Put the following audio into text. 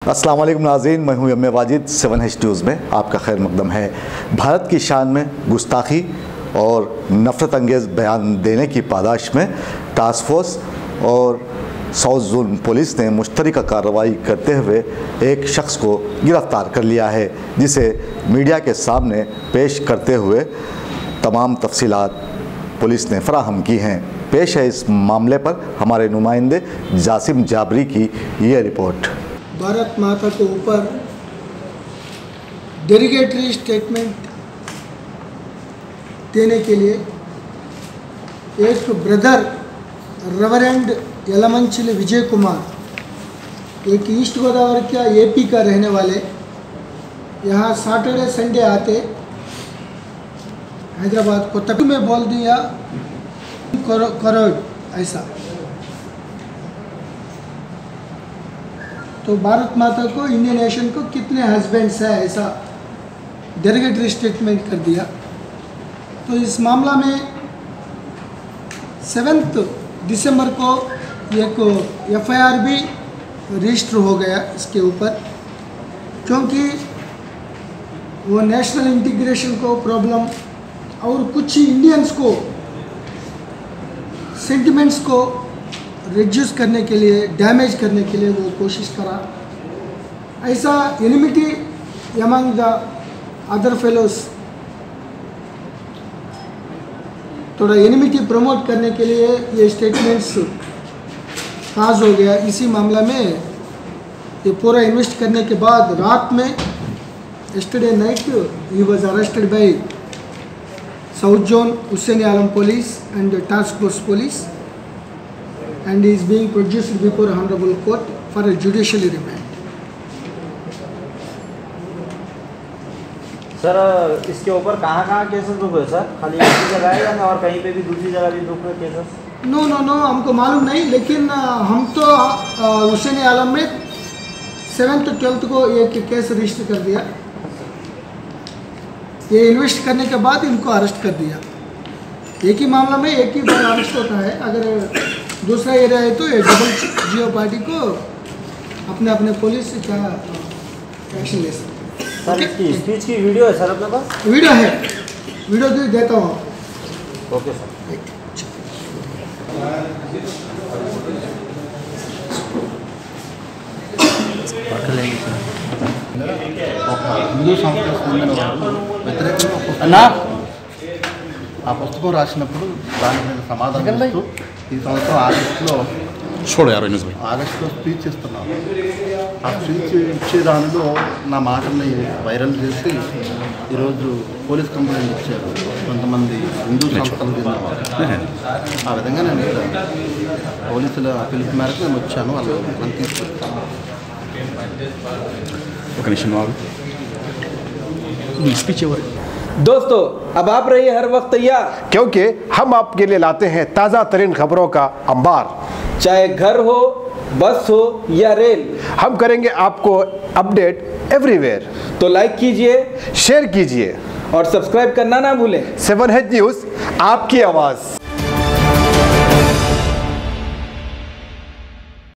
अस्सलाम वालेकुम नाज़रीन, मैं हूं M A Wajid. 7H news में आपका खैर मकदम है। भारत की शान में गुस्ताखी और नफ़रत अंगेज़ बयान देने की पादाश में टास्क फोर्स और साउथ जोन पुलिस ने मुश्तरका कार्रवाई करते हुए एक शख्स को गिरफ़्तार कर लिया है, जिसे मीडिया के सामने पेश करते हुए तमाम तफसीलात पुलिस ने फराहम की हैं। पेश है इस मामले पर हमारे नुमाइंदे जासिम जाबरी की ये रिपोर्ट। भारत माता के ऊपर डेरिगेटरी स्टेटमेंट देने के लिए एक ब्रदर रेवरेंड यलमंचिली विजय कुमार, एक ईस्ट गोदावरी का एपी का रहने वाले, यहाँ सैटरडे संडे आते हैदराबाद को तक में बोल दिया करोड़ ऐसा। तो भारत माता को, इंडियन नेशन को कितने हस्बैंड्स है ऐसा डेरिगेटरी स्टेटमेंट कर दिया। तो इस मामला में 7 दिसंबर को एक FIR भी रजिस्टर हो गया इसके ऊपर, क्योंकि वो नेशनल इंटीग्रेशन को प्रॉब्लम और कुछ इंडियंस को सेंटिमेंट्स को रिड्यूस करने के लिए, डैमेज करने के लिए वो कोशिश करा। ऐसा enmity among the other fellows, थोड़ा एनिमिटी प्रमोट करने के लिए ये स्टेटमेंट्स पास हो गया। इसी मामला में ये पूरा इन्वेस्ट करने के बाद रात में yesterday night he was arrested by South Zone Hussain Alam Police and Task Force Police and he is being produced before Honorable Court for a judicial remand. Sir, इसके ऊपर कहाँ केसेस बुक हुए sir? खाली एक ही जगह है या और कहीं पे भी दूसरी जगह भी बुक हुए केसेस? नो हमको मालूम नहीं, लेकिन हम तो हुसैन आलम में 7th 12th को एक केस रजिस्टर कर दिया। ये इन्वेस्ट करने के बाद इनको अरेस्ट कर दिया। एक ही मामला में एक ही बार अरेस्ट होता है। अगर दूसरा एरिया है तो ये डबल जियो पार्टी को अपने पुलिस का एक्शन ले सकते। सर, इसकी स्पीच की वीडियो है सर अपने पास? वीडियो है, वीडियो भी देता हूँ। Okay sir. హిందూ సంస్థకు చెందిన వారు వ్యతిరేకంగా ఆ పుస్తకం రాసినప్పుడు దాని మీద సమాధానం ఇస్తూ ఈ సంవత్సరం ఆగస్టులో స్పీచ్ ఇస్తున్నాను. ఆ స్పీచ్ ఇచ్చే దానిలో నా మాటల్ని వైరల్ చేసి ఈరోజు పోలీస్ కంప్లైంట్ ఇచ్చారు కొంతమంది హిందూ సంస్థలకు చెందిన వారు. ఆ విధంగా నేను పోలీసుల పిలుపు మేరకు నేను వచ్చాను. వాళ్ళు తీసుకొచ్చాను. दोस्तों, अब आप रहिए हर वक्त तैयार, क्योंकि हम आपके लिए लाते हैं ताज़ा तरीन खबरों का अंबार। चाहे घर हो, बस हो या रेल, हम करेंगे आपको अपडेट एवरीवेयर। तो लाइक कीजिए, शेयर कीजिए और सब्सक्राइब करना ना भूलें। 7H न्यूज़, आपकी आवाज़।